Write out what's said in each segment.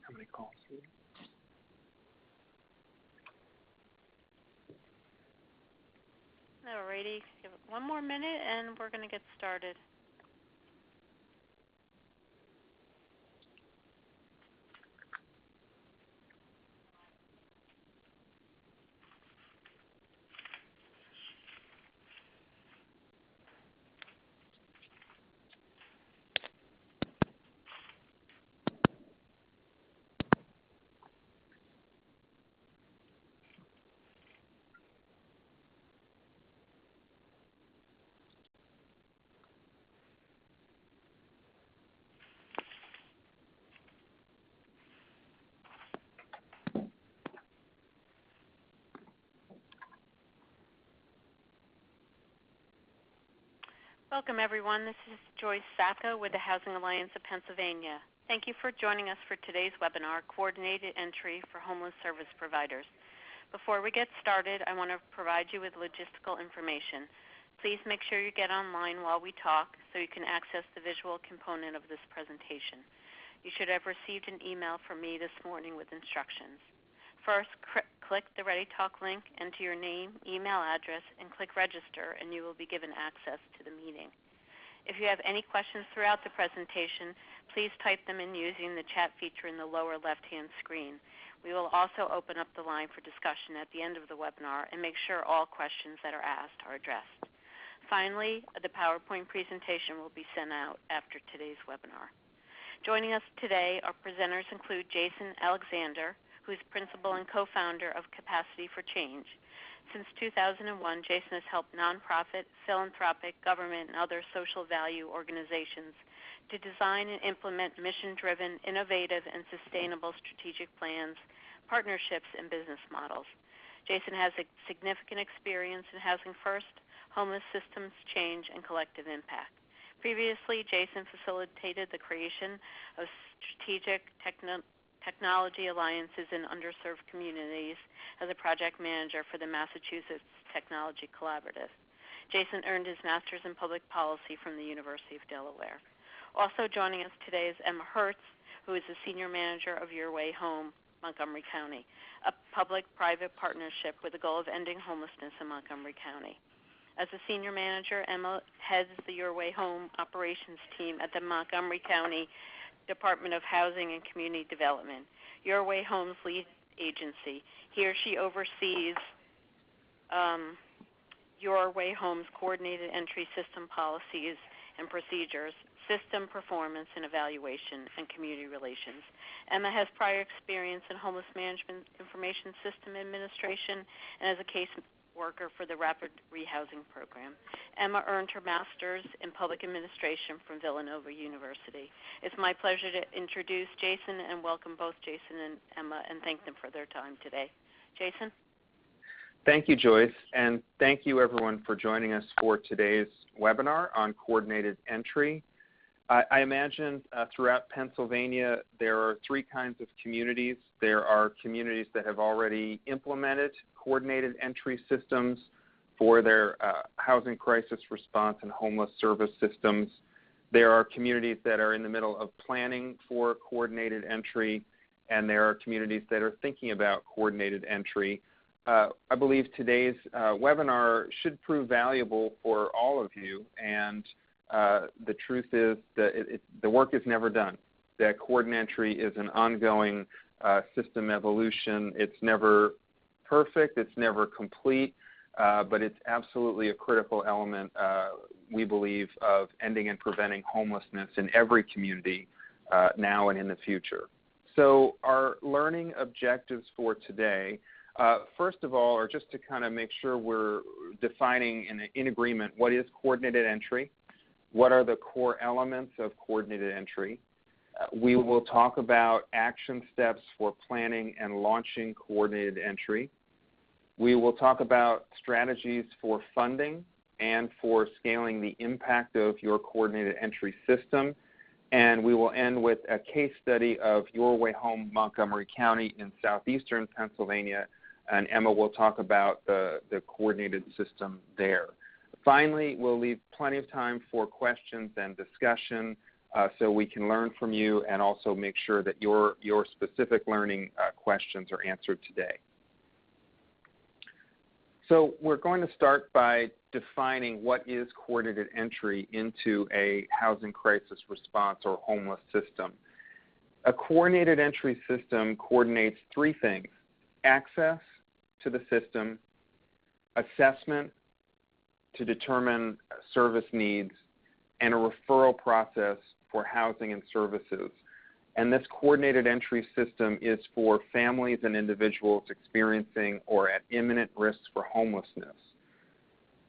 How many calls? All righty. Give it one more minute, and we're going to get started. Welcome, everyone. This is Joyce Sacco with the Housing Alliance of Pennsylvania. Thank you for joining us for today's webinar, Coordinated Entry for Homeless Service Providers. Before we get started, I want to provide you with logistical information. Please make sure you get online while we talk so you can access the visual component of this presentation. You should have received an email from me this morning with instructions. First, click the ReadyTalk link, enter your name, email address, and click Register, and you will be given access to the meeting. If you have any questions throughout the presentation, please type them in using the chat feature in the lower left-hand screen. We will also open up the line for discussion at the end of the webinar and make sure all questions that are asked are addressed. Finally, the PowerPoint presentation will be sent out after today's webinar. Joining us today, our presenters include Jason Alexander, who is principal and co-founder of Capacity for Change. Since 2001, Jason has helped nonprofit, philanthropic, government, and other social value organizations to design and implement mission-driven, innovative, and sustainable strategic plans, partnerships, and business models. Jason has a significant experience in Housing First, homeless systems change, and collective impact. Previously, Jason facilitated the creation of strategic technology alliances in underserved communities as a project manager for the Massachusetts Technology Collaborative. Jason earned his master's in public policy from the University of Delaware. Also joining us today is Emma Hertz, who is the senior manager of Your Way Home, Montgomery County, a public-private partnership with the goal of ending homelessness in Montgomery County. As a senior manager, Emma heads the Your Way Home operations team at the Montgomery County Department of Housing and Community Development, Your Way Home's lead agency. He or she oversees Your Way Home's coordinated entry system policies and procedures, system performance and evaluation, and community relations. Emma has prior experience in homeless management information system administration and as a case worker for the Rapid Rehousing Program. Emma earned her master's in public administration from Villanova University. It's my pleasure to introduce Jason and welcome both Jason and Emma and thank them for their time today. Jason? Thank you, Joyce, and thank you everyone for joining us for today's webinar on coordinated entry. I imagine throughout Pennsylvania there are three kinds of communities. There are communities that have already implemented coordinated entry systems for their housing crisis response and homeless service systems. There are communities that are in the middle of planning for coordinated entry, and there are communities that are thinking about coordinated entry. I believe today's webinar should prove valuable for all of you, and the truth is that the work is never done. That coordinated entry is an ongoing system evolution. It's never perfect, it's never complete, but it's absolutely a critical element, we believe, of ending and preventing homelessness in every community now and in the future. So our learning objectives for today, first of all, are just to kind of make sure we're defining in agreement what is coordinated entry, what are the core elements of coordinated entry. We will talk about action steps for planning and launching coordinated entry. We will talk about strategies for funding and for scaling the impact of your coordinated entry system. And we will end with a case study of Your Way Home, Montgomery County in southeastern Pennsylvania, and Emma will talk about the coordinated system there. Finally, we'll leave plenty of time for questions and discussion. so we can learn from you and also make sure that your specific learning questions are answered today. So we're going to start by defining what is coordinated entry into a housing crisis response or homeless system. A coordinated entry system coordinates three things: access to the system, assessment to determine service needs, and a referral process for housing and services. And this coordinated entry system is for families and individuals experiencing or at imminent risk for homelessness.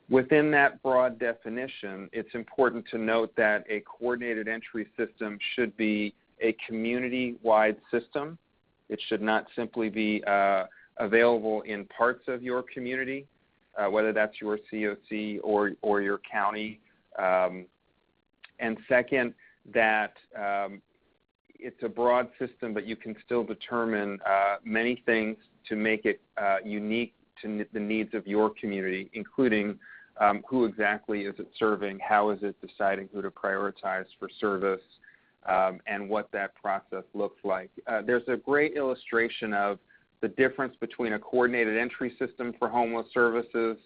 Within that broad definition, it's important to note that a coordinated entry system should be a community-wide system. It should not simply be available in parts of your community, whether that's your COC or your county. And second, that it's a broad system, but you can still determine many things to make it unique to the needs of your community, including who exactly is it serving, how is it deciding who to prioritize for service, and what that process looks like. There's a great illustration of the difference between a coordinated entry system for homeless services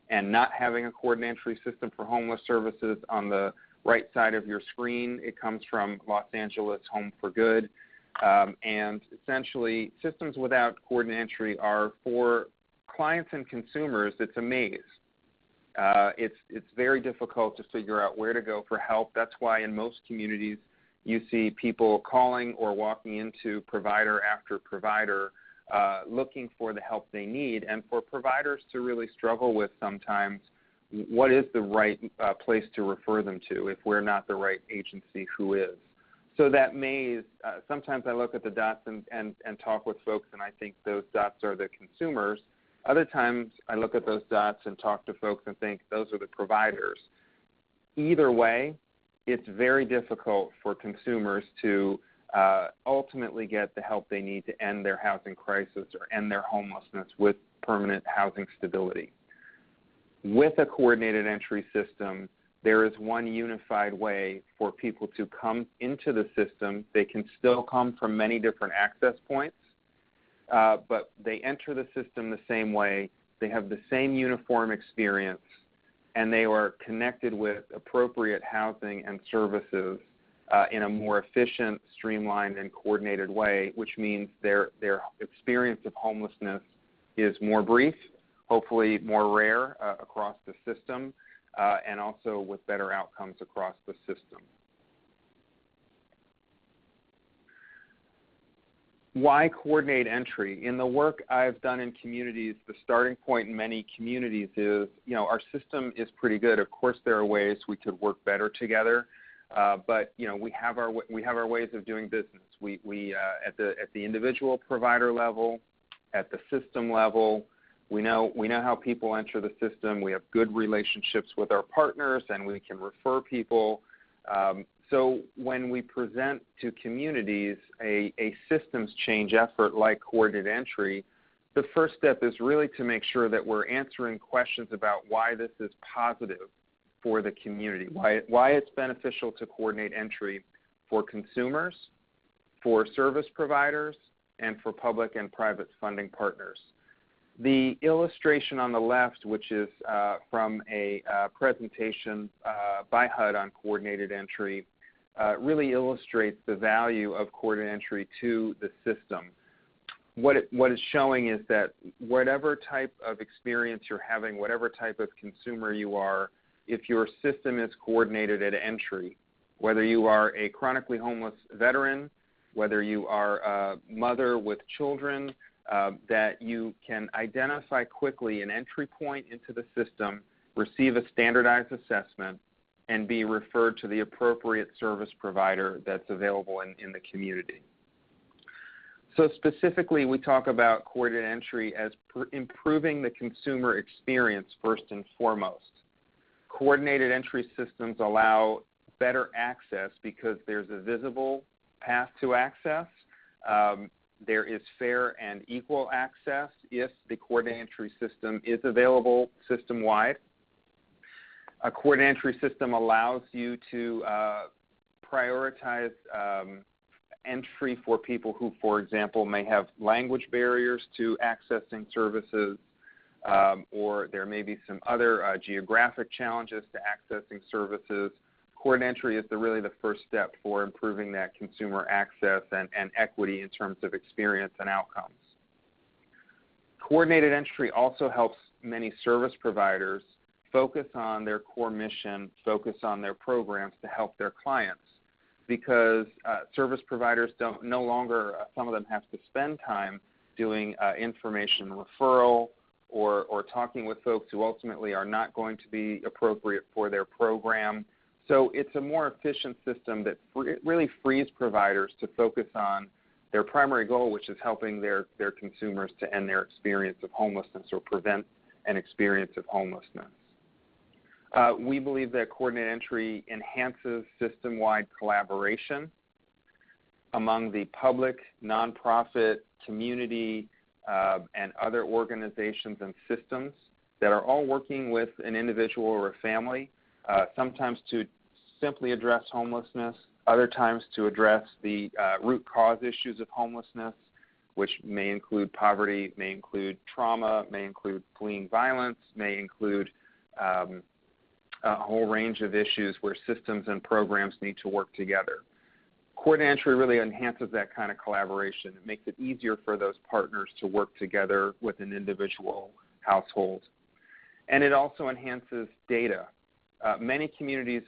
and not having a coordinated entry system for homeless services on the right side of your screen. It comes from Los Angeles Home for Good. And essentially, systems without coordinated entry are for clients and consumers, it's a maze. It's very difficult to figure out where to go for help. That's why in most communities you see people calling or walking into provider after provider looking for the help they need, and for providers to really struggle with sometimes what is the right place to refer them to if we're not the right agency who is. So that maze, sometimes I look at the dots and talk with folks and I think those dots are the consumers. Other times I look at those dots and talk to folks and think those are the providers. Either way, it's very difficult for consumers to ultimately get the help they need to end their housing crisis or end their homelessness with permanent housing stability. With a coordinated entry system, there is one unified way for people to come into the system. They can still come from many different access points, but they enter the system the same way. They have the same uniform experience, and they are connected with appropriate housing and services in a more efficient, streamlined, and coordinated way, which means their experience of homelessness is more brief, hopefully more rare across the system, and also with better outcomes across the system. Why coordinate entry? In the work I've done in communities, the starting point in many communities is, our system is pretty good. Of course, there are ways we could work better together, but we have our ways of doing business. We at the individual provider level, at the system level. We know how people enter the system. We have good relationships with our partners, and we can refer people. So when we present to communities a systems change effort like coordinated entry, the first step is really to make sure that we're answering questions about why this is positive for the community, why it's beneficial to coordinate entry for consumers, for service providers, and for public and private funding partners. The illustration on the left, which is from a presentation by HUD on coordinated entry, really illustrates the value of coordinated entry to the system. What it's showing is that whatever type of experience you're having, whatever type of consumer you are, if your system is coordinated at entry, whether you are a chronically homeless veteran, whether you are a mother with children, that you can identify quickly an entry point into the system, receive a standardized assessment, and be referred to the appropriate service provider that's available in the community. So specifically, we talk about coordinated entry as improving the consumer experience first and foremost. Coordinated entry systems allow better access because there's a visible path to access. There is fair and equal access if the coordinated entry system is available system-wide. A coordinated entry system allows you to prioritize entry for people who, for example, may have language barriers to accessing services, or there may be some other geographic challenges to accessing services. Coordinated entry is really the first step for improving that consumer access and equity in terms of experience and outcomes. Coordinated entry also helps many service providers focus on their core mission, focus on their programs to help their clients, because service providers no longer, some of them have to spend time doing information referral or talking with folks who ultimately are not going to be appropriate for their program. So it's a more efficient system that really frees providers to focus on their primary goal, which is helping their consumers to end their experience of homelessness or prevent an experience of homelessness. We believe that coordinated entry enhances system-wide collaboration among the public, nonprofit, community, and other organizations and systems that are all working with an individual or a family, sometimes to simply address homelessness, other times to address the root cause issues of homelessness, which may include poverty, may include trauma, may include fleeing violence, may include a whole range of issues where systems and programs need to work together. Coordinated entry really enhances that kind of collaboration. It makes it easier for those partners to work together with an individual household. And it also enhances data. Many communities,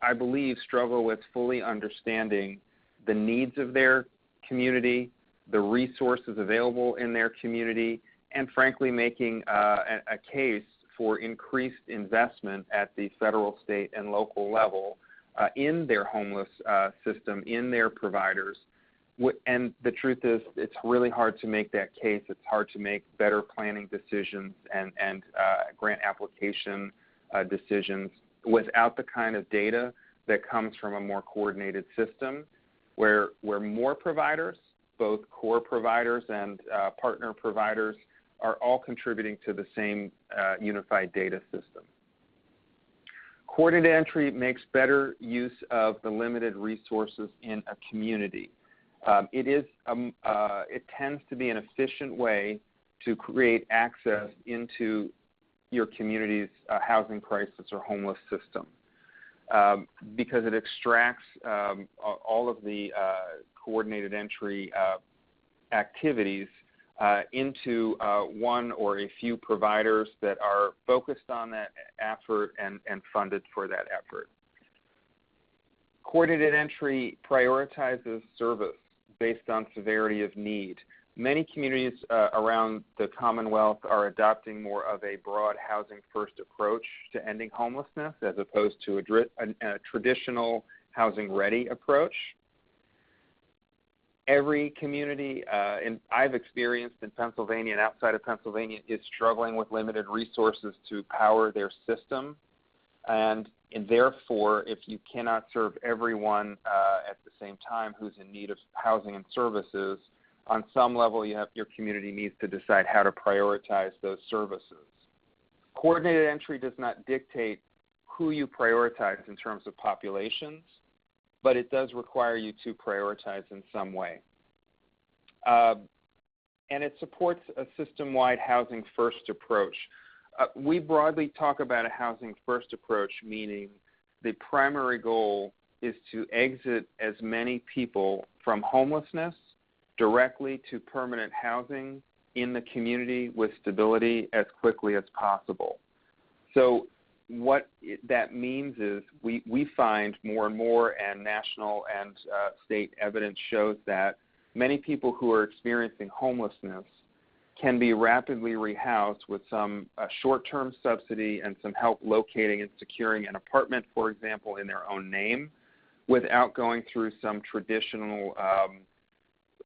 I believe, struggle with fully understanding the needs of their community, the resources available in their community, and frankly making a case for increased investment at the federal, state, and local level in their homeless system, in their providers. And the truth is, it's really hard to make that case. It's hard to make better planning decisions and grant application decisions without the kind of data that comes from a more coordinated system where more providers, both core providers and partner providers, are all contributing to the same unified data system. Coordinated entry makes better use of the limited resources in a community. It tends to be an efficient way to create access into your community's housing crisis or homeless system, because it extracts all of the coordinated entry activities into one or a few providers that are focused on that effort and funded for that effort. Coordinated entry prioritizes service based on severity of need. Many communities around the Commonwealth are adopting more of a broad housing-first approach to ending homelessness as opposed to a traditional housing-ready approach. Every community, and I've experienced in Pennsylvania and outside of Pennsylvania, is struggling with limited resources to power their system. And therefore, if you cannot serve everyone at the same time who's in need of housing and services, on some level your community needs to decide how to prioritize those services. Coordinated entry does not dictate who you prioritize in terms of populations, but it does require you to prioritize in some way. And it supports a system-wide housing-first approach. We broadly talk about a housing-first approach, meaning the primary goal is to exit as many people from homelessness directly to permanent housing in the community with stability as quickly as possible. So what that means is we find more and more, and national and state evidence shows that many people who are experiencing homelessness can be rapidly rehoused with some short-term subsidy and some help locating and securing an apartment, for example, in their own name, without going through some traditional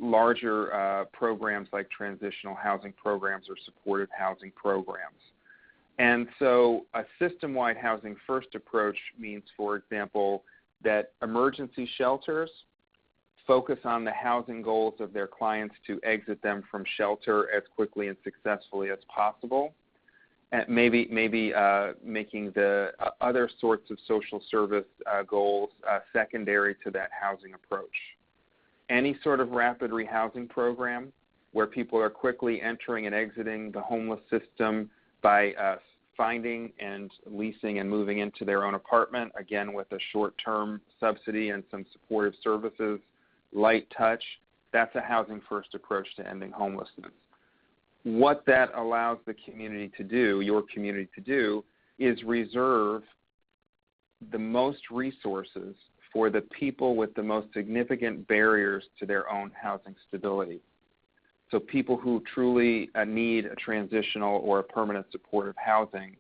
larger programs like transitional housing programs or supportive housing programs. And so a system-wide housing-first approach means, for example, that emergency shelters focus on the housing goals of their clients to exit them from shelter as quickly and successfully as possible. and maybe making the other sorts of social service goals secondary to that housing approach. Any sort of rapid rehousing program where people are quickly entering and exiting the homeless system by finding and leasing and moving into their own apartment, again with a short-term subsidy and some supportive services, light touch, that's a housing first approach to ending homelessness. What that allows the community to do, your community to do, is reserve the most resources for the people with the most significant barriers to their own housing stability. So people who truly need a transitional or a permanent supportive housing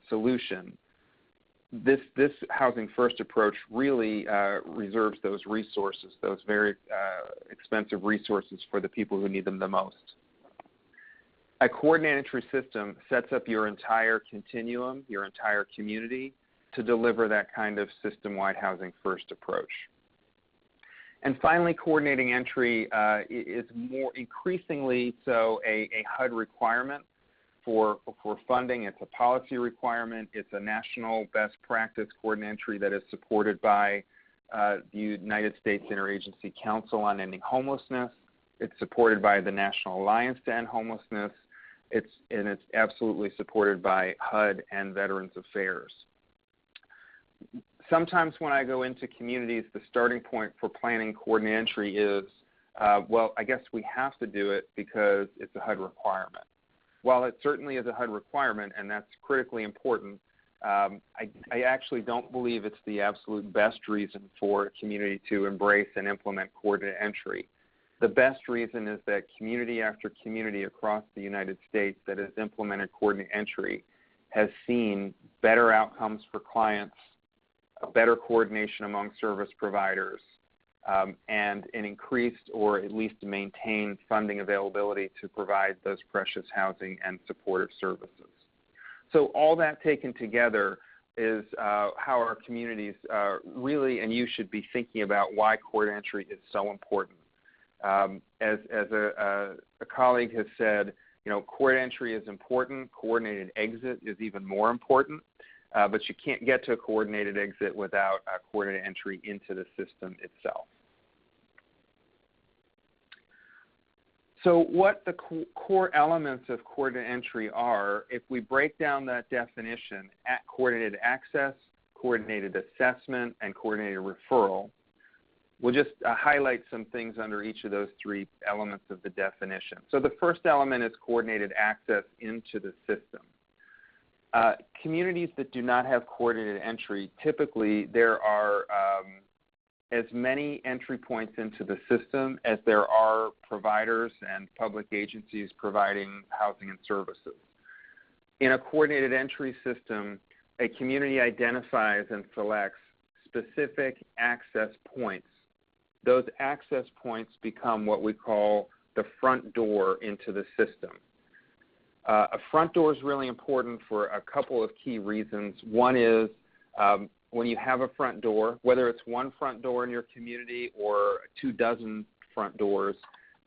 solution, this housing first approach really reserves those resources, those very expensive resources for the people who need them the most. A coordinated entry system sets up your entire continuum, your entire community, to deliver that kind of system-wide housing first approach. And finally, coordinating entry is more increasingly so a HUD requirement for funding. It's a policy requirement. It's a national best practice coordinated entry that is supported by the United States Interagency Council on Ending Homelessness. It's supported by the National Alliance to End Homelessness. And it's absolutely supported by HUD and Veterans Affairs. Sometimes when I go into communities, the starting point for planning coordinated entry is, well, I guess we have to do it because it's a HUD requirement. While it certainly is a HUD requirement, and that's critically important, I actually don't believe it's the absolute best reason for a community to embrace and implement coordinated entry. The best reason is that community after community across the United States that has implemented coordinated entry has seen better outcomes for clients, a better coordination among service providers, and an increased or at least maintained funding availability to provide those precious housing and supportive services. So all that taken together is how our communities really, and you should be thinking about why coordinated entry is so important. As a colleague has said, coordinated entry is important. Coordinated exit is even more important. But you can't get to a coordinated exit without a coordinated entry into the system itself. So what the core elements of coordinated entry are, if we break down that definition at coordinated access, coordinated assessment, and coordinated referral, we'll just highlight some things under each of those three elements of the definition. So the first element is coordinated access into the system. Communities that do not have coordinated entry, typically there are as many entry points into the system as there are providers and public agencies providing housing and services. In a coordinated entry system, a community identifies and selects specific access points. Those access points become what we call the front door into the system. A front door is really important for a couple of key reasons. One is when you have a front door, whether it's one front door in your community or 24 front doors,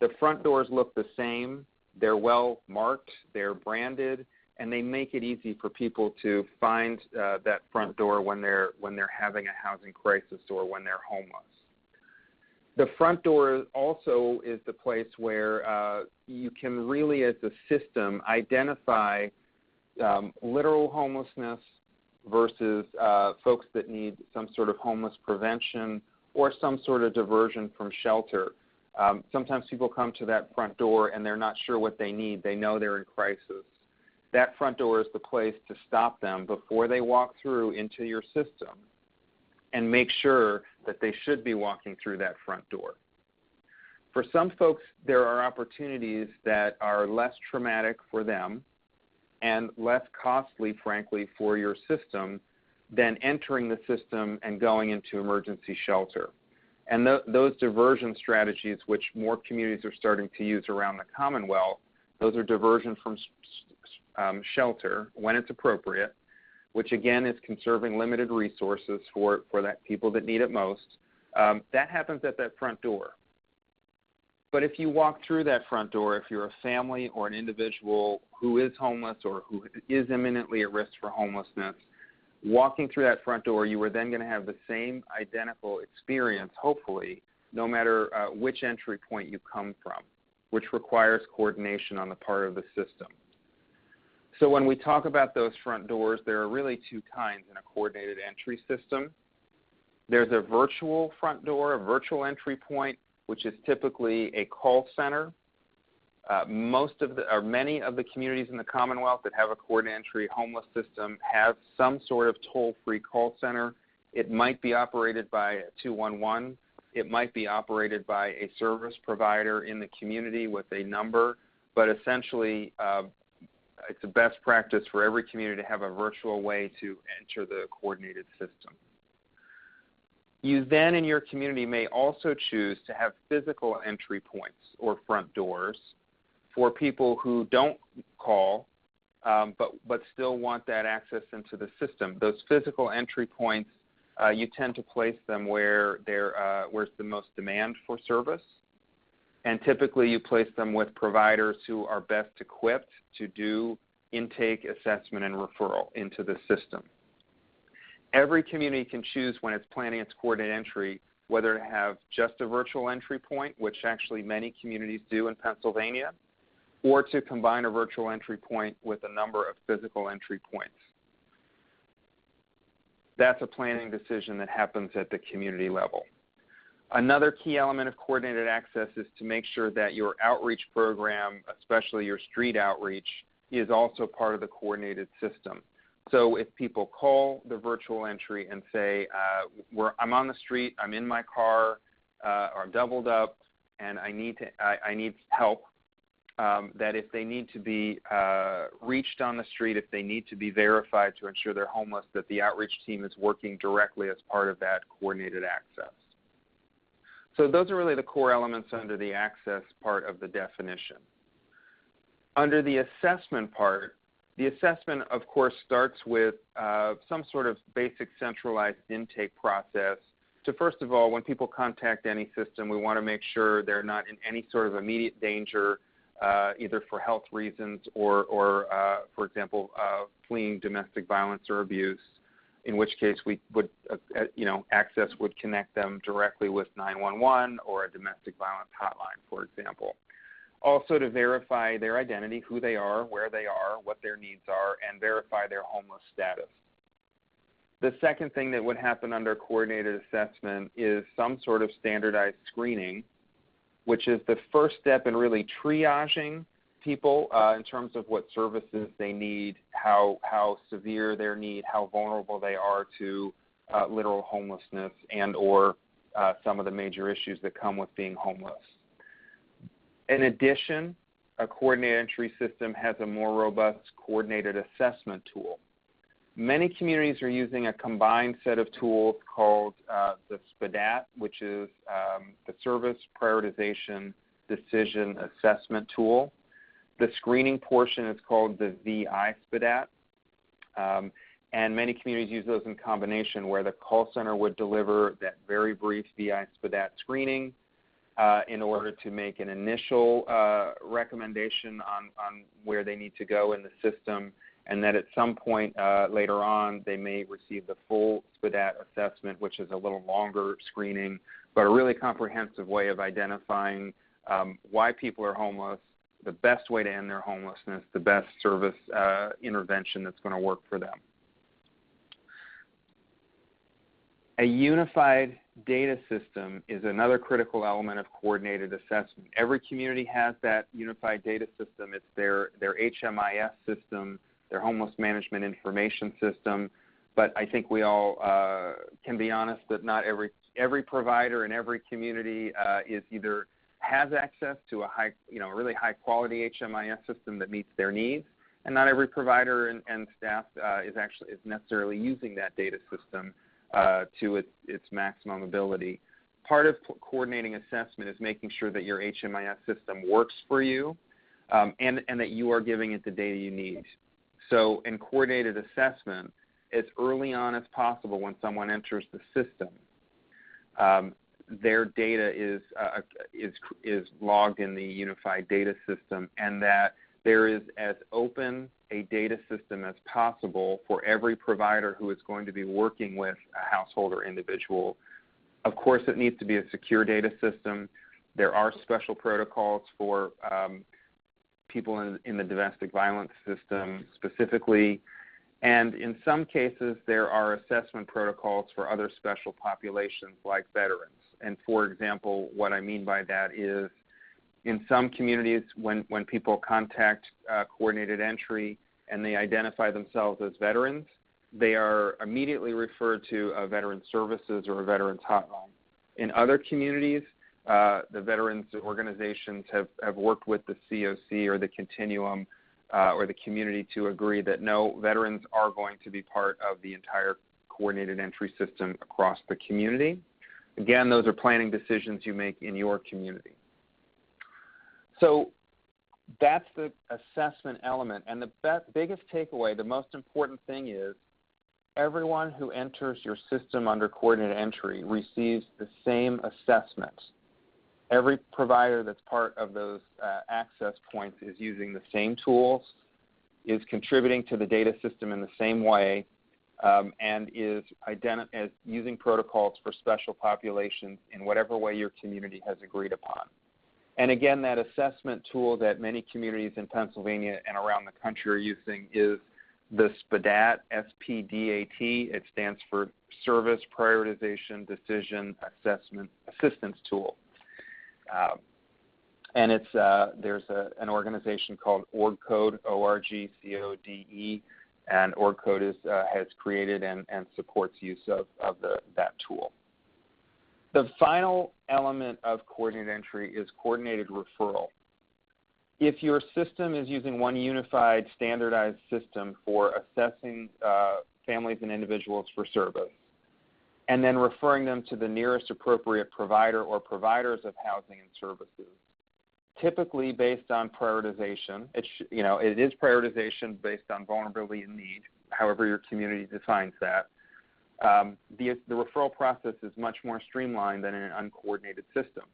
the front doors look the same. They're well marked, they're branded, and they make it easy for people to find that front door when they're having a housing crisis or when they're homeless. The front door also is the place where you can really, as a system, identify literal homelessness versus folks that need some sort of homeless prevention or some sort of diversion from shelter. Sometimes people come to that front door and they're not sure what they need. They know they're in crisis. That front door is the place to stop them before they walk through into your system and make sure that they should be walking through that front door. For some folks, there are opportunities that are less traumatic for them and less costly, frankly, for your system than entering the system and going into emergency shelter. And those diversion strategies, which more communities are starting to use around the Commonwealth, those are diversion from shelter when it's appropriate, which again is conserving limited resources for that people that need it most. That happens at that front door. But if you walk through that front door, if you're a family or an individual who is homeless or who is imminently at risk for homelessness, walking through that front door, you are then going to have the same identical experience, hopefully, no matter which entry point you come from, which requires coordination on the part of the system. So when we talk about those front doors, there are really two kinds in a coordinated entry system. There's a virtual front door, a virtual entry point, which is typically a call center. Many of the communities in the Commonwealth that have a coordinated entry homeless system have some sort of toll-free call center. It might be operated by a 211. It might be operated by a service provider in the community with a number, but essentially it's a best practice for every community to have a virtual way to enter the coordinated system. You then in your community may also choose to have physical entry points or front doors for people who don't call but still want that access into the system. Those physical entry points, you tend to place them where's the most demand for service. And typically you place them with providers who are best equipped to do intake, assessment, and referral into the system. Every community can choose when it's planning its coordinated entry whether to have just a virtual entry point, which actually many communities do in Pennsylvania, or to combine a virtual entry point with a number of physical entry points. That's a planning decision that happens at the community level. Another key element of coordinated access is to make sure that your outreach program, especially your street outreach, is also part of the coordinated system. So if people call the virtual entry and say, I'm on the street, I'm in my car, or I'm doubled up, and I need help, that if they need to be reached on the street, if they need to be verified to ensure they're homeless, that the outreach team is working directly as part of that coordinated access. So those are really the core elements under the access part of the definition. Under the assessment part, the assessment, of course, starts with some sort of basic centralized intake process to, first of all, when people contact any system, we want to make sure they're not in any sort of immediate danger, either for health reasons or for example, fleeing domestic violence or abuse, in which case we would, access would connect them directly with 911 or a domestic violence hotline, for example. Also to verify their identity, who they are, where they are, what their needs are, and verify their homeless status. The second thing that would happen under coordinated assessment is some sort of standardized screening, which is the first step in really triaging people in terms of what services they need, how severe their need, how vulnerable they are to literal homelessness and or some of the major issues that come with being homeless. In addition, a coordinated entry system has a more robust coordinated assessment tool. Many communities are using a combined set of tools called the SPDAT, which is the Service Prioritization Decision Assessment Tool. The screening portion is called the VI SPDAT, and many communities use those in combination where the call center would deliver that very brief VI SPDAT screening in order to make an initial recommendation on where they need to go in the system, and that at some point later on they may receive the full SPDAT assessment, which is a little longer screening, but a really comprehensive way of identifying why people are homeless, the best way to end their homelessness, the best service intervention that's going to work for them. A unified data system is another critical element of coordinated assessment. Every community has that unified data system. It's their HMIS system, their homeless management information system. But I think we all can be honest that not every provider in every community is either has access to a really high quality HMIS system that meets their needs, and not every provider and staff is necessarily using that data system to its maximum ability. Part of coordinating assessment is making sure that your HMIS system works for you and that you are giving it the data you need. So in coordinated assessment, as early on as possible when someone enters the system, their data is logged in the unified data system, and that there is as open a data system as possible for every provider who is going to be working with a household or individual. Of course, it needs to be a secure data system. There are special protocols for people in the domestic violence system specifically, and in some cases there are assessment protocols for other special populations like veterans. And for example, what I mean by that is in some communities when people contact coordinated entry and they identify themselves as veterans, they are immediately referred to a veteran services or a veterans hotline. In other communities, the veterans organizations have worked with the COC or the Continuum or the community to agree that no, veterans are going to be part of the entire coordinated entry system across the community. Again, those are planning decisions you make in your community. So that's the assessment element. And the biggest takeaway, the most important thing is everyone who enters your system under coordinated entry receives the same assessment. Every provider that's part of those access points is using the same tools, is contributing to the data system in the same way, and is using protocols for special populations in whatever way your community has agreed upon. And again, that assessment tool that many communities in Pennsylvania and around the country are using is the SPDAT, S-P-D-A-T. It stands for Service Prioritization Decision Assistance Tool. And it's there's an organization called OrgCode, O-R-G-C-O-D-E, and OrgCode has created and supports use of that tool. The final element of coordinated entry is coordinated referral. If your system is using one unified standardized system for assessing families and individuals for service, and then referring them to the nearest appropriate provider or providers of housing and services, typically based on prioritization. It is prioritization based on vulnerability and need, however your community defines that. The referral process is much more streamlined than in an uncoordinated system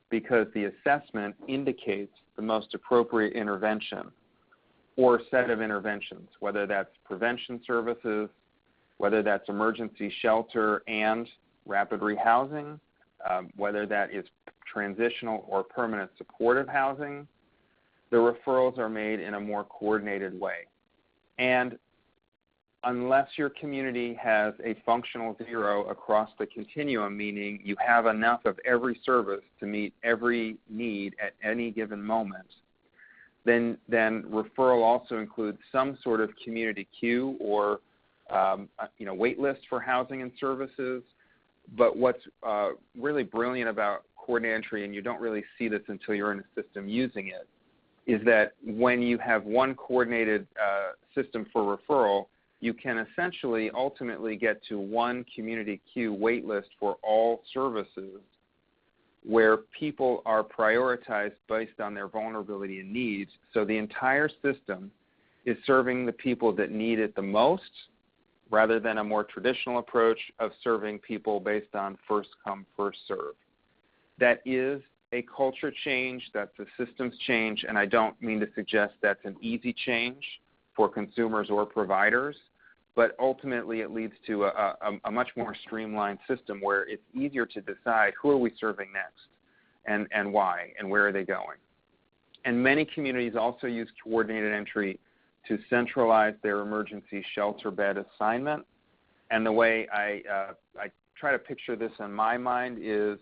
because the assessment indicates the most appropriate intervention or set of interventions, whether that's prevention services, whether that's emergency shelter and rapid rehousing, whether that is transitional or permanent supportive housing. The referrals are made in a more coordinated way. And unless your community has a functional zero across the continuum, meaning you have enough of every service to meet every need at any given moment, then referral also includes some sort of community queue or wait list for housing and services. But what's really brilliant about coordinated entry, and you don't really see this until you're in a system using it, is that when you have one coordinated system for referral, you can essentially ultimately get to one community queue wait list for all services where people are prioritized based on their vulnerability and needs. So the entire system is serving the people that need it the most rather than a more traditional approach of serving people based on first come, first serve. That is a culture change, that's a systems change, and I don't mean to suggest that's an easy change for consumers or providers, but ultimately it leads to a much more streamlined system where it's easier to decide who are we serving next and why and where are they going. And many communities also use coordinated entry to centralize their emergency shelter bed assignment. And the way I try to picture this in my mind is,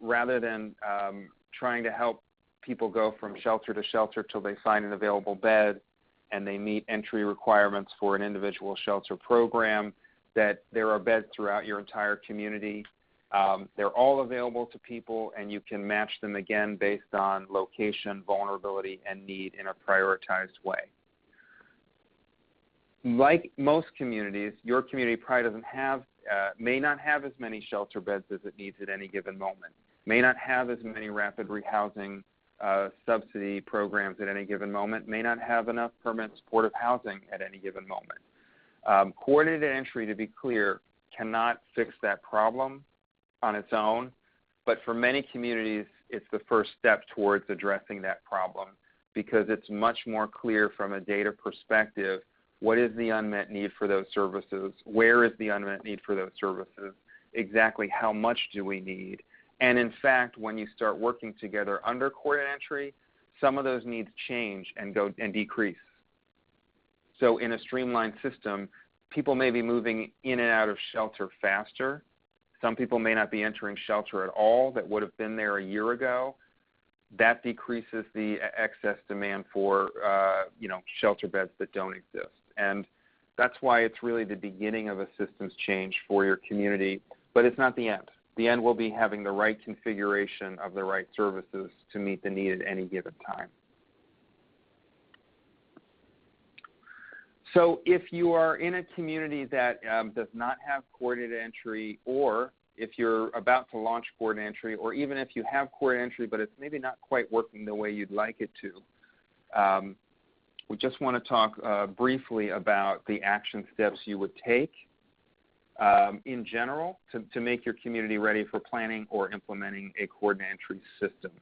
rather than trying to help people go from shelter to shelter till they find an available bed and they meet entry requirements for an individual shelter program, that there are beds throughout your entire community. They're all available to people, and you can match them again based on location, vulnerability, and need in a prioritized way. Like most communities, your community probably doesn't have, may not have as many shelter beds as it needs at any given moment, may not have as many rapid rehousing subsidy programs at any given moment, may not have enough permanent supportive housing at any given moment. Coordinated entry, to be clear, cannot fix that problem. on its own, but for many communities, it's the first step towards addressing that problem because it's much more clear from a data perspective what is the unmet need for those services, where is the unmet need for those services, exactly how much do we need. And in fact, when you start working together under coordinated entry, some of those needs change and go and decrease. So in a streamlined system, people may be moving in and out of shelter faster. Some people may not be entering shelter at all that would have been there a year ago. That decreases the excess demand for shelter beds that don't exist. And that's why it's really the beginning of a systems change for your community, but it's not the end. The end will be having the right configuration of the right services to meet the need at any given time. So if you are in a community that does not have coordinated entry, or if you're about to launch coordinated entry, or even if you have coordinated entry but it's maybe not quite working the way you'd like it to, we just want to talk briefly about the action steps you would take in general to make your community ready for planning or implementing a coordinated entry system.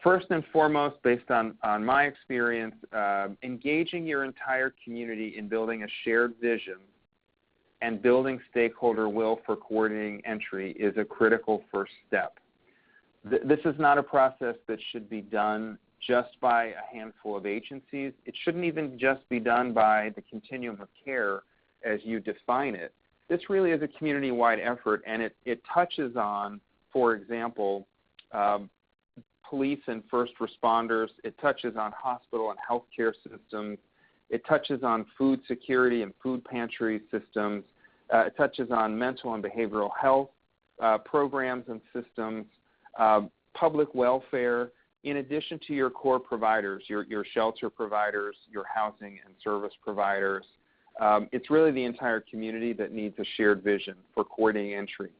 First and foremost, based on my experience, engaging your entire community in building a shared vision and building stakeholder will for coordinating entry is a critical first step. This is not a process that should be done just by a handful of agencies. It shouldn't even just be done by the continuum of care as you define it. This really is a community-wide effort, and it touches on, for example, police and first responders. It touches on hospital and healthcare systems. It touches on food security and food pantry systems. It touches on mental and behavioral health programs and systems, public welfare, in addition to your core providers, your shelter providers, your housing and service providers. It's really the entire community that needs a shared vision for coordinated entry.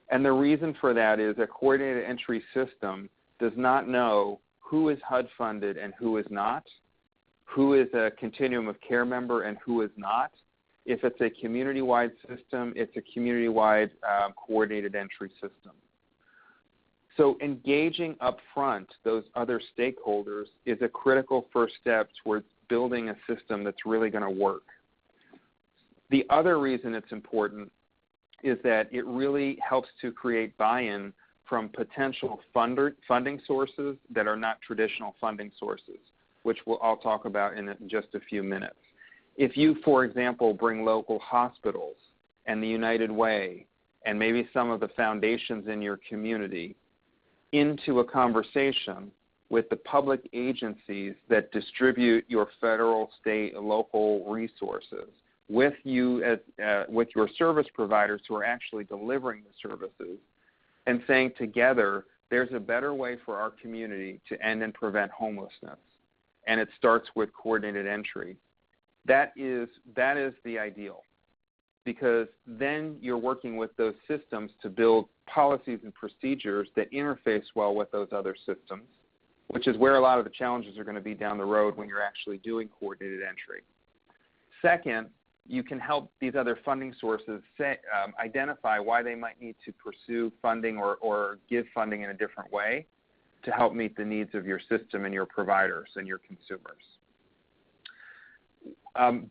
And the reason for that is a coordinated entry system does not know who is HUD funded and who is not, who is a continuum of care member and who is not. If it's a community-wide system, it's a community-wide coordinated entry system. So engaging up front those other stakeholders is a critical first step towards building a system that's really going to work. The other reason it's important is that it really helps to create buy-in from potential funding sources that are not traditional funding sources, which I'll talk about in just a few minutes. If you, for example, bring local hospitals and the United Way and maybe some of the foundations in your community into a conversation with the public agencies that distribute your federal, state, and local resources, with you as with your service providers who are actually delivering the services, and saying together, there's a better way for our community to end and prevent homelessness, and it starts with coordinated entry. That is the ideal, because then you're working with those systems to build policies and procedures that interface well with those other systems, which is where a lot of the challenges are going to be down the road when you're actually doing coordinated entry. Second, you can help these other funding sources identify why they might need to pursue funding or give funding in a different way to help meet the needs of your system and your providers and your consumers.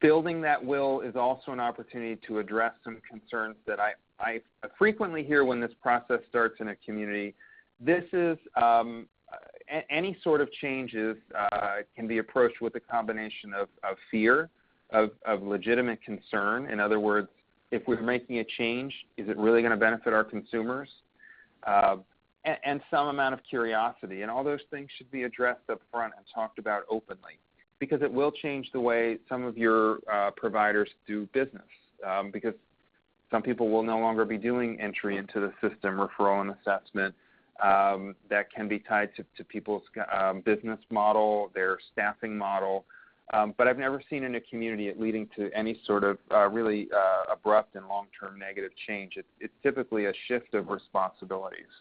Building that will is also an opportunity to address some concerns that I frequently hear when this process starts in a community. This is any sort of changes can be approached with a combination of fear, of legitimate concern. In other words, if we're making a change, is it really going to benefit our consumers? And some amount of curiosity. And all those things should be addressed up front and talked about openly, because it will change the way some of your providers do business, because some people will no longer be doing entry into the system, referral and assessment, that can be tied to people's business model, their staffing model. But I've never seen in a community it leading to any sort of really abrupt and long-term negative change. It's typically a shift of responsibilities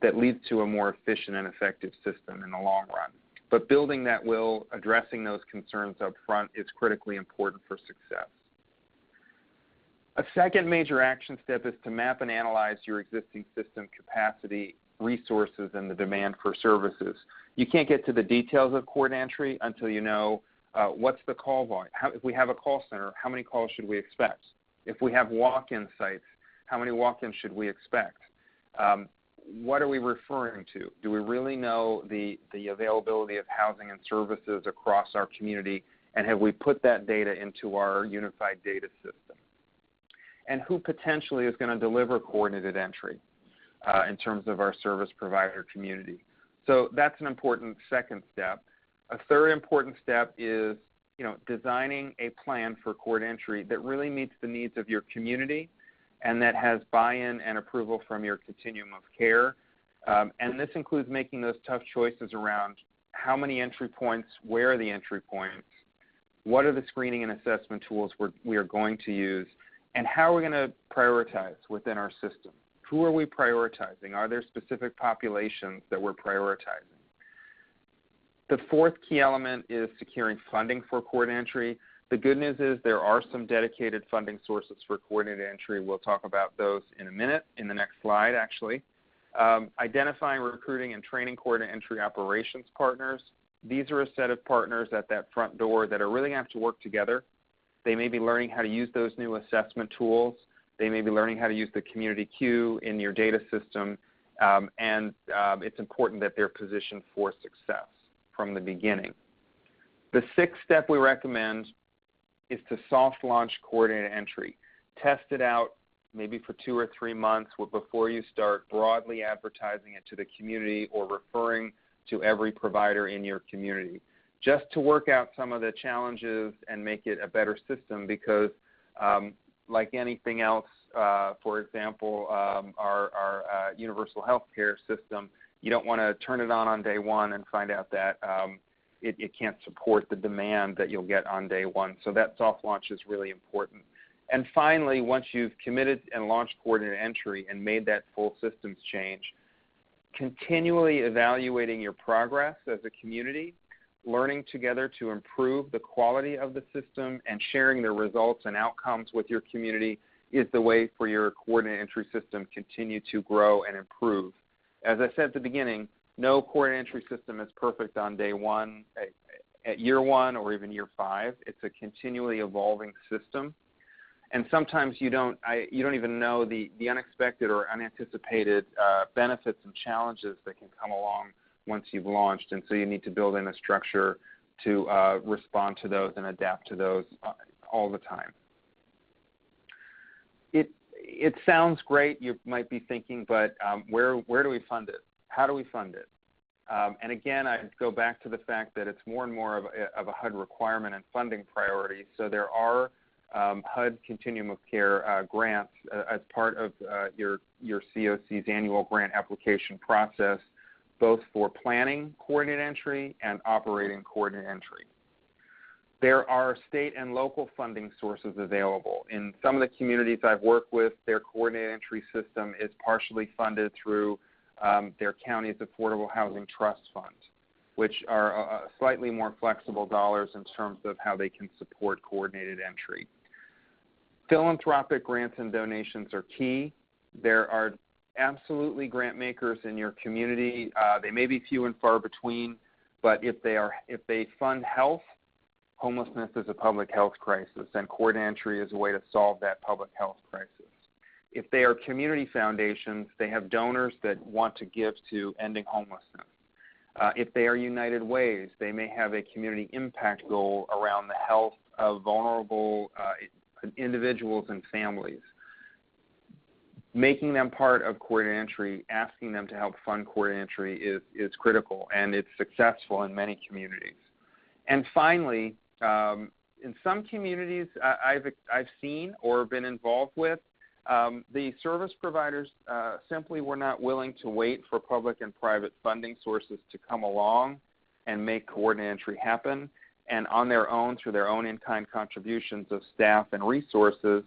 that leads to a more efficient and effective system in the long run. But building that will, addressing those concerns up front is critically important for success. A second major action step is to map and analyze your existing system capacity, resources, and the demand for services. You can't get to the details of court entry until you know what's the call volume. If we have a call center, how many calls should we expect? If we have walk-in sites, how many walk-ins should we expect? What are we referring to? Do we really know the availability of housing and services across our community, and have we put that data into our unified data system? And who potentially is going to deliver coordinated entry in terms of our service provider community? So that's an important second step. A third important step is designing a plan for court entry that really meets the needs of your community and that has buy-in and approval from your continuum of care. And this includes making those tough choices around how many entry points, where are the entry points, what are the screening and assessment tools we are going to use, and how are we going to prioritize within our system? Who are we prioritizing? Are there specific populations that we're prioritizing? The fourth key element is securing funding for court entry. The good news is there are some dedicated funding sources for coordinated entry. We'll talk about those in a minute, in the next slide actually. Identifying, recruiting, and training coordinated entry operations partners. These are a set of partners at that front door that are really going to have to work together. They may be learning how to use those new assessment tools. They may be learning how to use the community queue in your data system. And it's important that they're positioned for success from the beginning. The sixth step we recommend is to soft launch coordinated entry. Test it out maybe for 2 or 3 months before you start broadly advertising it to the community or referring to every provider in your community, just to work out some of the challenges and make it a better system because like anything else, for example, our universal health care system, you don't want to turn it on day one and find out that it can't support the demand that you'll get on day one. So that soft launch is really important. And finally, once you've committed and launched coordinated entry and made that full systems change, continually evaluating your progress as a community, learning together to improve the quality of the system, and sharing the results and outcomes with your community is the way for your coordinated entry system continue to grow and improve. As I said at the beginning, no coordinated entry system is perfect on day one, at year one, or even year 5. It's a continually evolving system. And sometimes you don't even know the unexpected or unanticipated benefits and challenges that can come along once you've launched. And so you need to build in a structure to respond to those and adapt to those all the time. It sounds great, you might be thinking, but where do we fund it? How do we fund it? And again, I'd go back to the fact that it's more and more of a HUD requirement and funding priority. So there are HUD Continuum of Care grants as part of your COC's annual grant application process, both for planning coordinated entry and operating coordinated entry. There are state and local funding sources available. In some of the communities I've worked with, their coordinated entry system is partially funded through their county's Affordable Housing Trust Fund, which are slightly more flexible dollars in terms of how they can support coordinated entry. Philanthropic grants and donations are key. There are absolutely grant makers in your community. They may be few and far between, but if they fund health, homelessness is a public health crisis, and coordinated entry is a way to solve that public health crisis. If they are community foundations, they have donors that want to give to ending homelessness. If they are United Ways, they may have a community impact goal around the health of vulnerable individuals and families. Making them part of coordinated entry, asking them to help fund coordinated entry is critical, and it's successful in many communities. And finally, in some communities I've seen or been involved with, the service providers simply were not willing to wait for public and private funding sources to come along and make coordinated entry happen, and on their own, through their own in-kind contributions of staff and resources,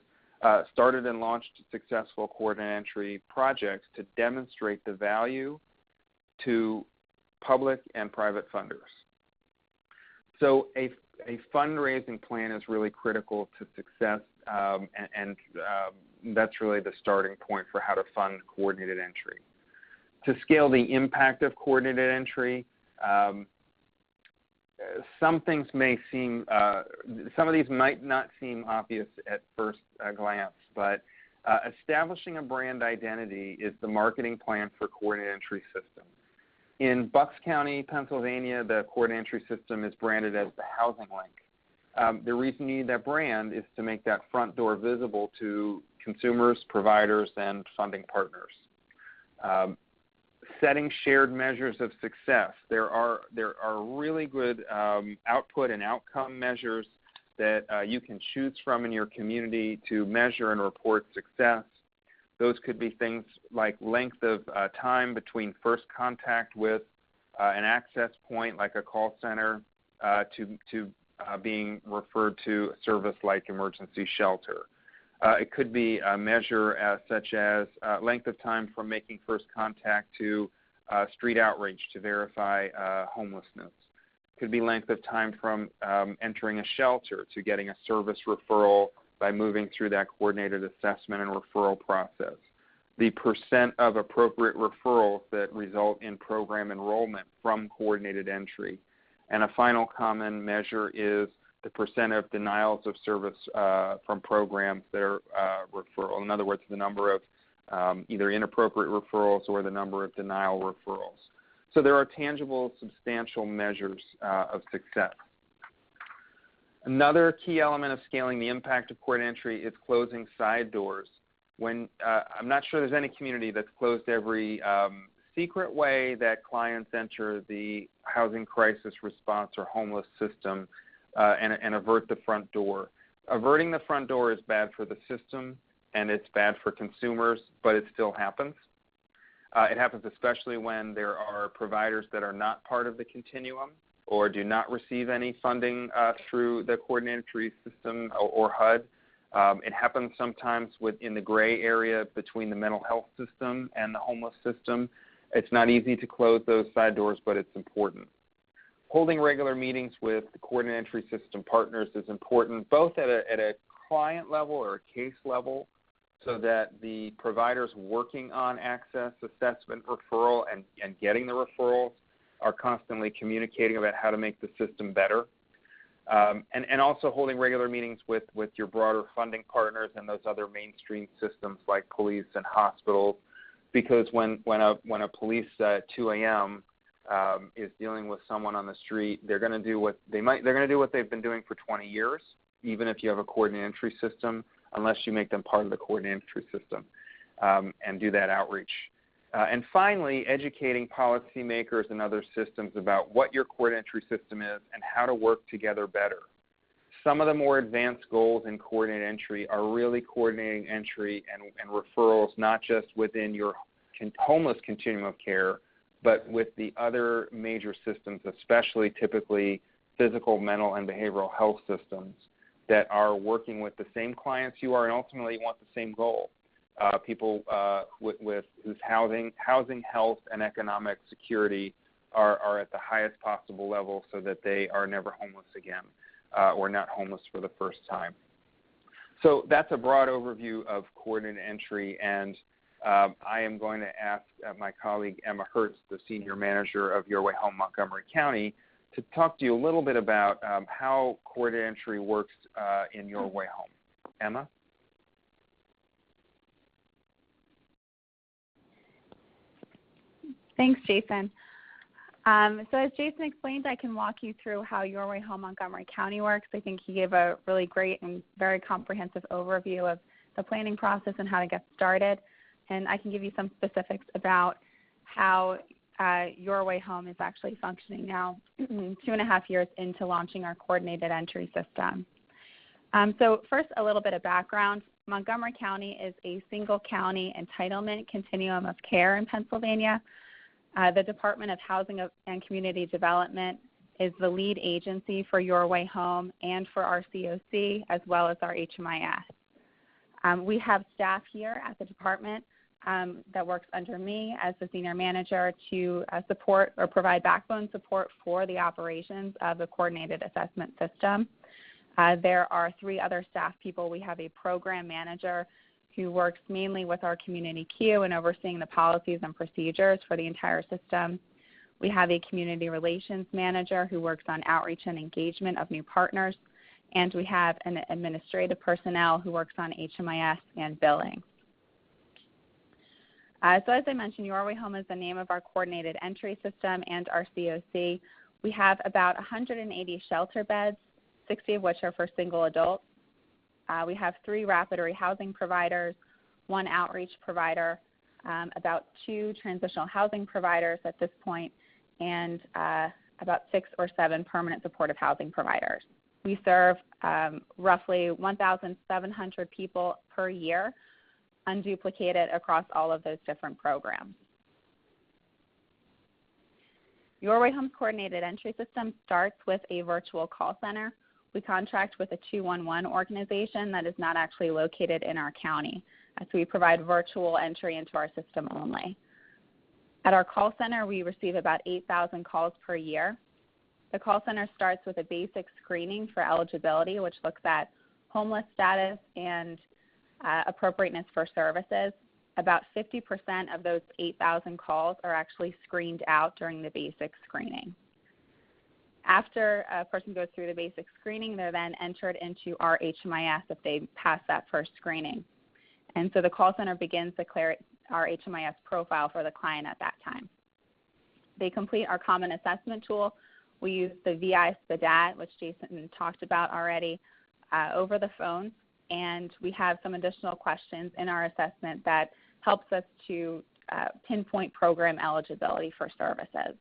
started and launched successful coordinated entry projects to demonstrate the value to public and private funders. So a fundraising plan is really critical to success. and that's really the starting point for how to fund coordinated entry. To scale the impact of coordinated entry, some things may seem, some of these might not seem obvious at first glance, but establishing a brand identity is the marketing plan for coordinated entry system. In Bucks County, Pennsylvania, the coordinated entry system is branded as the Housing Link. The reason you need that brand is to make that front door visible to consumers, providers, and funding partners. Setting shared measures of success. There are really good output and outcome measures that you can choose from in your community to measure and report success. Those could be things like length of time between first contact with an access point like a call center to being referred to a service like emergency shelter. It could be a measure such as length of time from making first contact to street outreach to verify homelessness. It could be length of time from entering a shelter to getting a service referral by moving through that coordinated assessment and referral process. The percent of appropriate referrals that result in program enrollment from coordinated entry. And a final common measure is the percent of denials of service from programs that are referral. In other words, the number of either inappropriate referrals or the number of denial referrals. So there are tangible, substantial measures of success. Another key element of scaling the impact of coordinated entry is closing side doors. When I'm not sure there's any community that's closed every secret way that clients enter the housing crisis response or homeless system and avert the front door. Averting the front door is bad for the system and it's bad for consumers, but it still happens. It happens especially when there are providers that are not part of the continuum or do not receive any funding through the coordinated entry system or HUD. It happens sometimes in the gray area between the mental health system and the homeless system. It's not easy to close those side doors, but it's important. Holding regular meetings with the coordinated entry system partners is important, both at a client level or a case level, so that the providers working on access, assessment, referral, and getting the referrals are constantly communicating about how to make the system better. And also holding regular meetings with your broader funding partners and those other mainstream systems like police and hospitals, because when a police at 2 a.m. Is dealing with someone on the street, they're going to do what they've been doing for 20 years, even if you have a coordinated entry system, unless you make them part of the coordinated entry system and do that outreach. And finally, educating policymakers and other systems about what your coordinated entry system is and how to work together better. Some of the more advanced goals in coordinated entry are really coordinating entry and referrals, not just within your homeless continuum of care, but with the other major systems, especially typically physical, mental, and behavioral health systems that are working with the same clients you are and ultimately want the same goal. People with whose housing, health, and economic security are at the highest possible level so that they are never homeless again or not homeless for the first time. So that's a broad overview of coordinated entry, and I am going to ask my colleague Emma Hertz, the Senior Manager of Your Way Home Montgomery County, to talk to you a little bit about how coordinated entry works in Your Way Home. Emma? Thanks, Jason. So as Jason explained, I can walk you through how Your Way Home Montgomery County works. I think he gave a really great and very comprehensive overview of the planning process and how to get started. And I can give you some specifics about how Your Way Home is actually functioning now 2.5 years into launching our coordinated entry system. So first, a little bit of background. Montgomery County is a single county entitlement continuum of care in Pennsylvania. The Department of Housing and Community Development is the lead agency for Your Way Home and for our COC, as well as our HMIS. We have staff here at the department that works under me as the senior manager to support or provide backbone support for the operations of the coordinated assessment system. There are 3 other staff people. We have a program manager who works mainly with our community queue and overseeing the policies and procedures for the entire system. We have a community relations manager who works on outreach and engagement of new partners. And we have an administrative personnel who works on HMIS and billing. So as I mentioned, Your Way Home is the name of our coordinated entry system and our COC. We have about 180 shelter beds, 60 of which are for single adults. We have 3 rapid rehousing providers, 1 outreach provider, about 2 transitional housing providers at this point, and about 6 or 7 permanent supportive housing providers. We serve roughly 1,700 people per year, unduplicated across all of those different programs. Your Way Home's coordinated entry system starts with a virtual call center. We contract with a 211 organization that is not actually located in our county. So we provide virtual entry into our system only. At our call center, we receive about 8,000 calls per year. The call center starts with a basic screening for eligibility, which looks at homeless status and appropriateness for services. About 50% of those 8,000 calls are actually screened out during the basic screening. After a person goes through the basic screening, they're then entered into our HMIS if they pass that first screening. And so the call center begins to clear our HMIS profile for the client at that time. They complete our common assessment tool. We use the VI SPDAT, which Jason talked about already, over the phone. And we have some additional questions in our assessment that helps us to pinpoint program eligibility for services.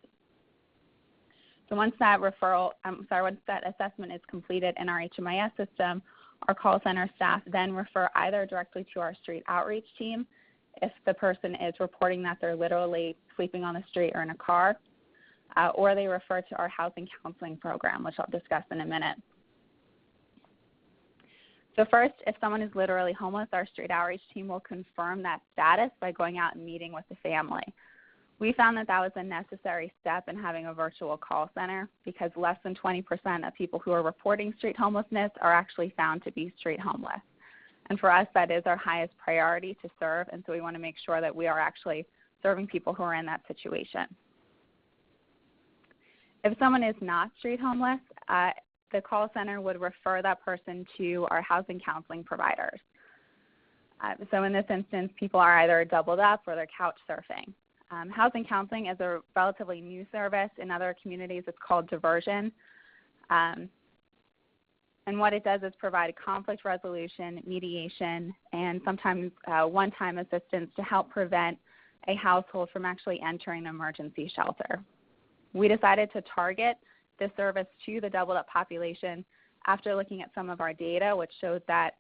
So once that assessment is completed in our HMIS system, our call center staff then refer either directly to our street outreach team if the person is reporting that they're literally sleeping on the street or in a car, or they refer to our housing counseling program, which I'll discuss in a minute. So first, if someone is literally homeless, our street outreach team will confirm that status by going out and meeting with the family. We found that that was a necessary step in having a virtual call center because less than 20% of people who are reporting street homelessness are actually found to be street homeless. And for us, that is our highest priority to serve, and so we want to make sure that we are actually serving people who are in that situation. If someone is not street homeless, the call center would refer that person to our housing counseling providers. So in this instance, people are either doubled up or they're couch surfing. Housing counseling is a relatively new service. In other communities, it's called diversion. And what it does is provide conflict resolution, mediation, and sometimes one-time assistance to help prevent a household from actually entering an emergency shelter. We decided to target this service to the doubled up population after looking at some of our data, which showed that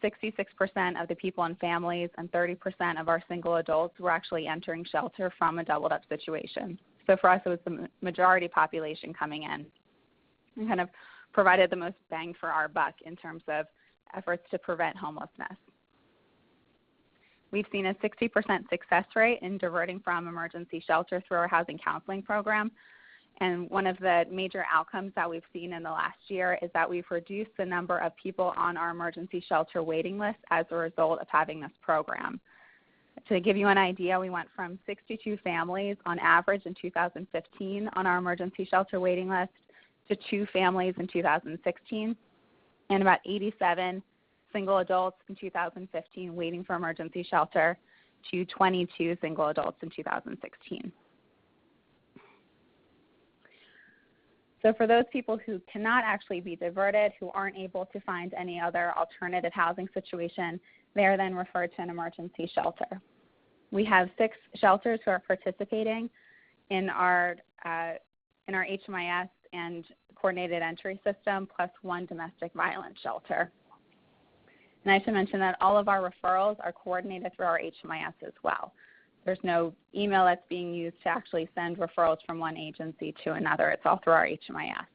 66% of the people and families and 30% of our single adults were actually entering shelter from a doubled up situation. So for us, it was the majority population coming in and kind of provided the most bang for our buck in terms of efforts to prevent homelessness. We've seen a 60% success rate in diverting from emergency shelter through our housing counseling program. And one of the major outcomes that we've seen in the last year is that we've reduced the number of people on our emergency shelter waiting list as a result of having this program. To give you an idea, we went from 62 families on average in 2015 on our emergency shelter waiting list to 2 families in 2016, and about 87 single adults in 2015 waiting for emergency shelter to 22 single adults in 2016. So for those people who cannot actually be diverted, who aren't able to find any other alternative housing situation, they are then referred to an emergency shelter. We have 6 shelters who are participating in our HMIS and coordinated entry system, plus 1 domestic violence shelter. And I should mention that all of our referrals are coordinated through our HMIS as well. There's no email that's being used to actually send referrals from one agency to another. It's all through our HMIS.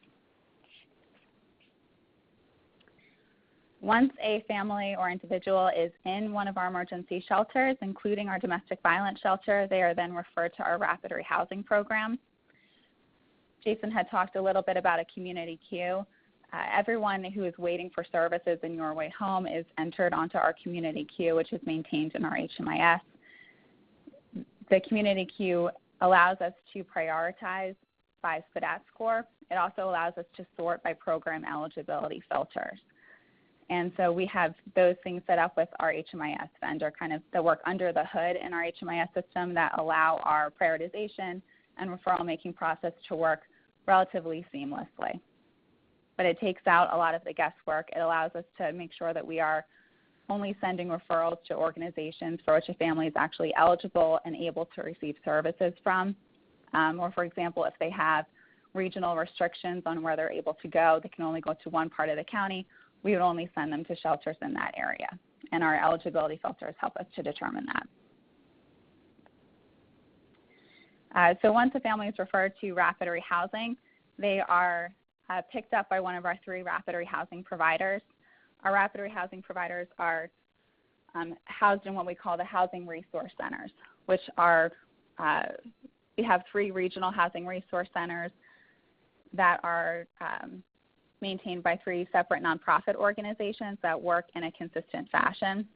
Once a family or individual is in one of our emergency shelters, including our domestic violence shelter, they are then referred to our rapid rehousing program. Jason had talked a little bit about a community queue. everyone who is waiting for services in Your Way Home is entered onto our community queue, which is maintained in our HMIS. The community queue allows us to prioritize by SPDAT score. It also allows us to sort by program eligibility filters. And so we have those things set up with our HMIS vendor, kind of that work under the hood in our HMIS system that allow our prioritization and referral making process to work relatively seamlessly. But it takes out a lot of the guesswork. It allows us to make sure that we are only sending referrals to organizations for which a family is actually eligible and able to receive services from. Or, for example, if they have regional restrictions on where they're able to go, they can only go to one part of the county, we would only send them to shelters in that area. And our eligibility filters help us to determine that. So once a family is referred to rapid rehousing, they are picked up by one of our 3 rapid rehousing providers. Our rapid rehousing providers are housed in what we call the housing resource centers, which are, we have 3 regional housing resource centers that are maintained by 3 separate nonprofit organizations that work in a consistent fashion.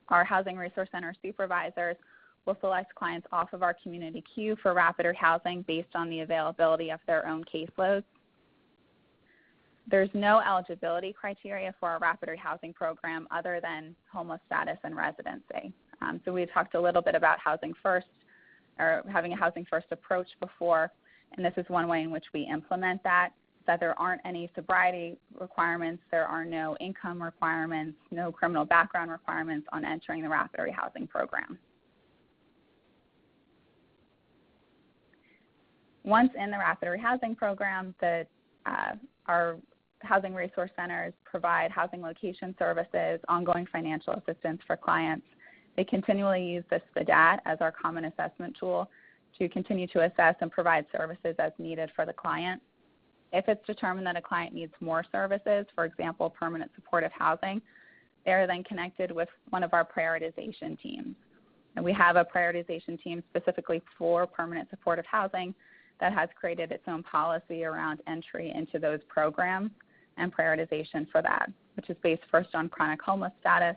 Our housing resource center supervisors will select clients off of our community queue for rapid rehousing based on the availability of their own caseloads. There's no eligibility criteria for our rapid rehousing program other than homeless status and residency. So we talked a little bit about housing first, or having a housing first approach before, and this is one way in which we implement that there aren't any sobriety requirements, there are no income requirements, no criminal background requirements on entering the rapid rehousing program. Once in the rapid rehousing program, our housing resource centers provide housing location services, ongoing financial assistance for clients. They continually use the SPDAT as our common assessment tool to continue to assess and provide services as needed for the client. If it's determined that a client needs more services, for example, permanent supportive housing, they are then connected with one of our prioritization teams. And we have a prioritization team specifically for permanent supportive housing that has created its own policy around entry into those programs and prioritization for that, which is based first on chronic homeless status,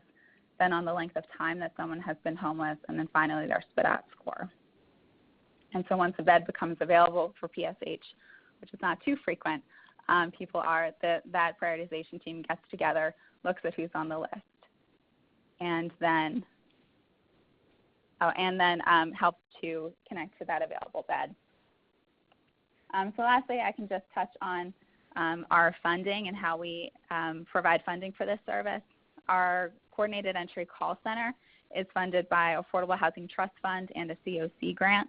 then on the length of time that someone has been homeless, and then finally their SPDAT score. And so once a bed becomes available for PSH, which is not too frequent, that prioritization team gets together, looks at who's on the list, and then helps to connect to that available bed. So lastly, I can just touch on our funding and how we provide funding for this service. Our Coordinated Entry Call Center is funded by Affordable Housing Trust Fund and a COC grant.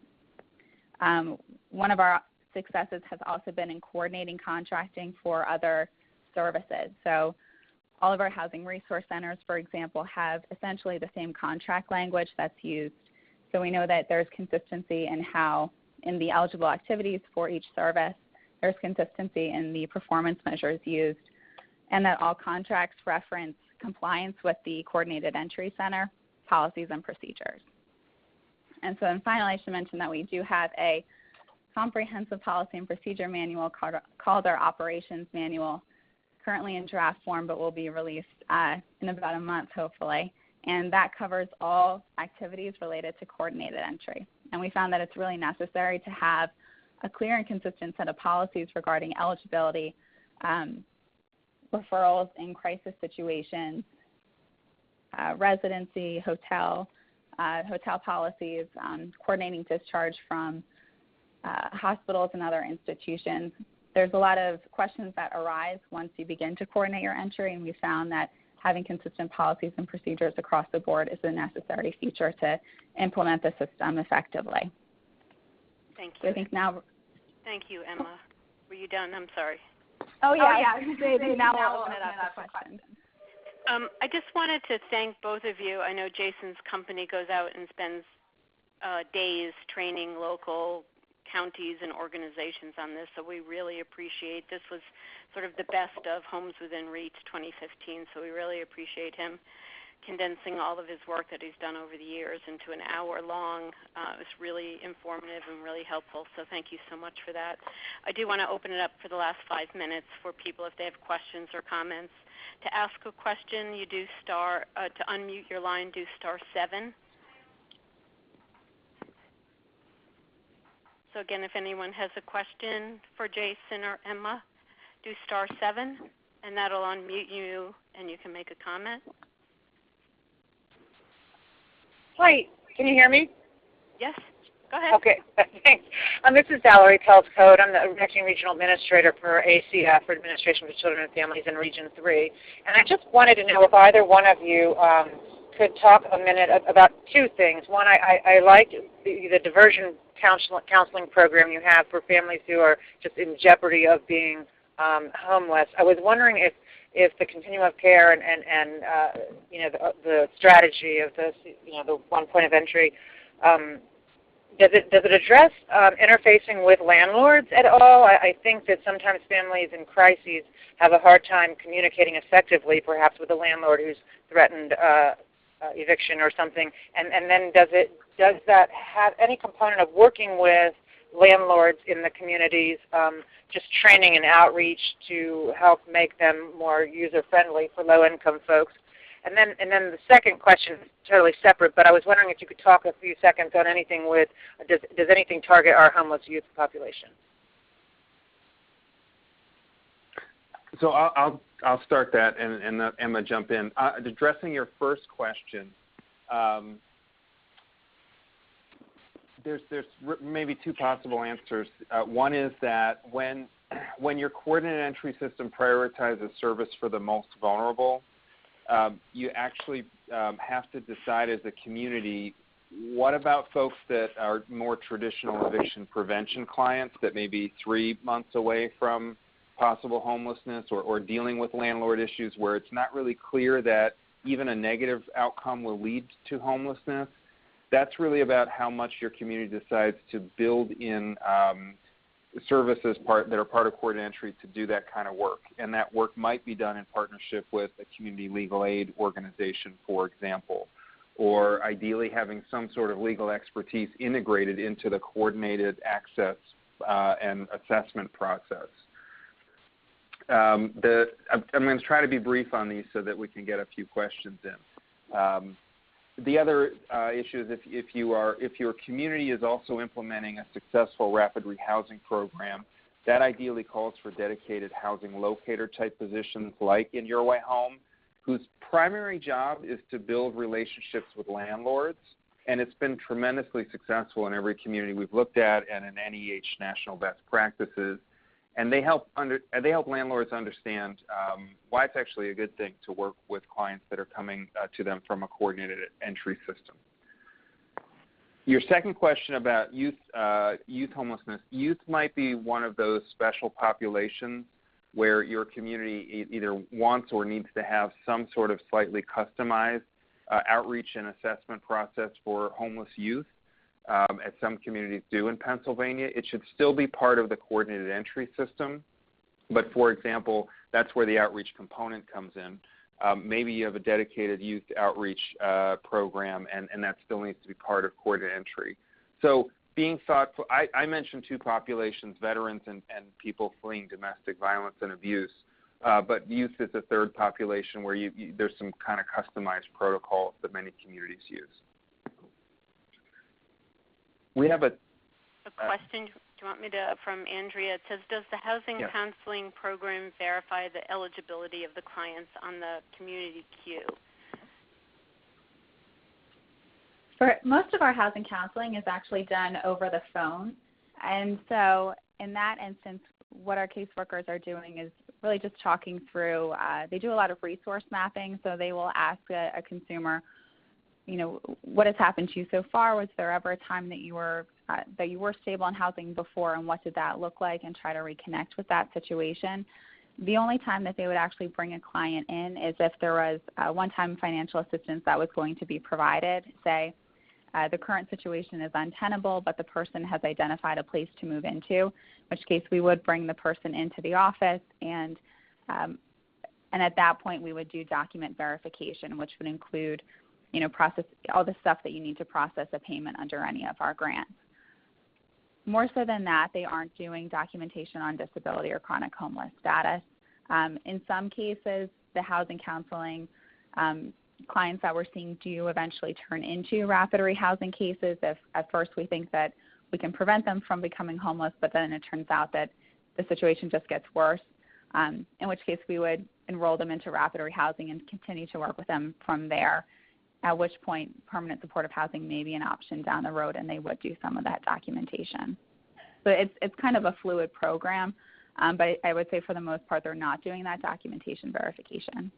One of our successes has also been in coordinating contracting for other services. So all of our housing resource centers, for example, have essentially the same contract language that's used. So we know that there's consistency in the eligible activities for each service, there's consistency in the performance measures used, and that all contracts reference compliance with the Coordinated Entry Center policies and procedures. And so then finally, I should mention that we do have a comprehensive policy and procedure manual called our operations manual, currently in draft form, but will be released in about a month, hopefully. And that covers all activities related to coordinated entry. And we found that it's really necessary to have a clear and consistent set of policies regarding eligibility, referrals in crisis situations, residency, hotel policies, coordinating discharge from hospitals and other institutions. There's a lot of questions that arise once you begin to coordinate your entry, and we found that having consistent policies and procedures across the board is a necessary feature to implement the system effectively. Thank you. So I think now. Thank you, Emma. Were you done? I'm sorry. Oh, yeah. Now we'll open it up for questions. I just wanted to thank both of you. I know Jason's company goes out and spends days training local counties and organizations on this, so we really appreciate. This was sort of the best of Homes Within Reach 2015, so we really appreciate him condensing all of his work that he's done over the years into an hour long. It was really informative and really helpful, so thank you so much for that. I do want to open it up for the last 5 minutes for people if they have questions or comments. To ask a question, you do to unmute your line, do *7. So again, if anyone has a question for Jason or Emma, do *7, and that'll unmute you, and you can make a comment. Hi, can you hear me? Yes, go ahead. Okay, thanks. This is Valerie Pels-Code. I'm the Acting Regional Administrator for ACF, for Administration for Children and Families in Region 3. And I just wanted to know if either one of you could talk a minute about two things. One, I liked the diversion counseling program you have for families who are just in jeopardy of being homeless. I was wondering if the continuum of care and the strategy of this, the one point of entry, does it address interfacing with landlords at all? I think that sometimes families in crises have a hard time communicating effectively, perhaps with a landlord who's threatened eviction or something. And then does that have any component of working with landlords in the communities, just training and outreach to help make them more user-friendly for low-income folks? And then the second question is totally separate, but I was wondering if you could talk a few seconds on anything with, does anything target our homeless youth population? So I'll start that and Emma jump in. Addressing your first question, there's maybe two possible answers. One is that when your coordinated entry system prioritizes service for the most vulnerable, you actually have to decide as a community, what about folks that are more traditional eviction prevention clients that may be 3 months away from possible homelessness or dealing with landlord issues where it's not really clear that even a negative outcome will lead to homelessness? That's really about how much your community decides to build in services that are part of coordinated entry to do that kind of work. And that work might be done in partnership with a community legal aid organization, for example, or ideally having some sort of legal expertise integrated into the coordinated access and assessment process. I'm going to try to be brief on these so that we can get a few questions in. The other issue is if your community is also implementing a successful rapid rehousing program, that ideally calls for dedicated housing locator type positions like in Your Way Home, whose primary job is to build relationships with landlords. And it's been tremendously successful in every community we've looked at and in NEH national best practices. And they help landlords understand why it's actually a good thing to work with clients that are coming to them from a coordinated entry system. Your second question about youth homelessness, youth might be one of those special populations where your community either wants or needs to have some sort of slightly customized outreach and assessment process for homeless youth. As some communities do in Pennsylvania. It should still be part of the coordinated entry system, but for example, that's where the outreach component comes in. Maybe you have a dedicated youth outreach program, and that still needs to be part of coordinated entry. So being thoughtful, I mentioned two populations, veterans and people fleeing domestic violence and abuse, but youth is a third population where there's some kind of customized protocols that many communities use. We have a question. Do you want me to, from Andrea? It says, does the housing counseling program verify the eligibility of the clients on the community queue? For most of our housing counseling is actually done over the phone. And so in that instance, what our caseworkers are doing is really just talking through, they do a lot of resource mapping, so they will ask a consumer, what has happened to you so far? Was there ever a time that you were stable in housing before, and what did that look like? And try to reconnect with that situation. The only time that they would actually bring a client in is if there was one-time financial assistance that was going to be provided. Say the current situation is untenable, but the person has identified a place to move into, in which case we would bring the person into the office and And at that point, we would do document verification, which would include, process all the stuff that you need to process a payment under any of our grants. More so than that, they aren't doing documentation on disability or chronic homeless status. In some cases, the housing counseling clients that we're seeing do eventually turn into rapid rehousing cases if at first we think that we can prevent them from becoming homeless, but then it turns out that the situation just gets worse, in which case we would enroll them into rapid rehousing and continue to work with them from there, at which point permanent supportive housing may be an option down the road, and they would do some of that documentation. So it's kind of a fluid program, but I would say for the most part they're not doing that documentation verification.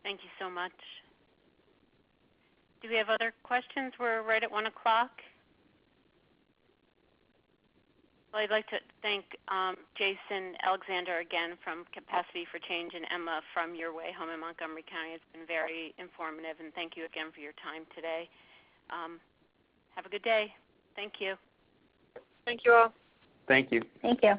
Thank you so much. Do we have other questions? We're right at 1 o'clock. Well, I'd like to thank Jason Alexander again from Capacity for Change and Emma from Your Way Home in Montgomery County. It's been very informative, and thank you again for your time today. Have a good day. Thank you. Thank you all. Thank you. Thank you.